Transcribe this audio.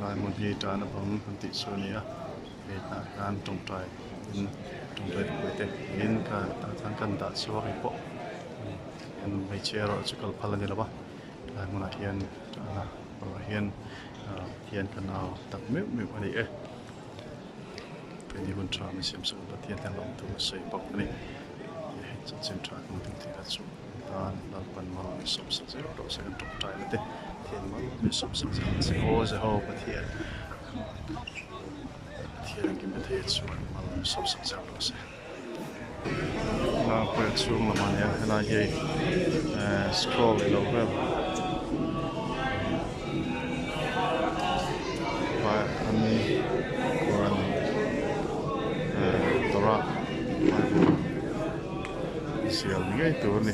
lai mun hi ta na bang kan ti so nia e ta kan tong tai in tong tai ko te in ka ta thang kan da so ri po en mai che ro chu kal phal ni la ba lai mun a hian ta na ro hian hian kan au tak me ani e pe ni hun tra mi sim so ba tian tan long tu sei pok ni cho chen tra kong ting ti la chu ta la pan ma mi som sa zero do sa kan tong tai na te thian ma mi som sa se ho pa thian ki me the chu ma mi som sa zero do se na pa chu ma ma ya na ye scroll in over pa an koran tora sial ni tu ni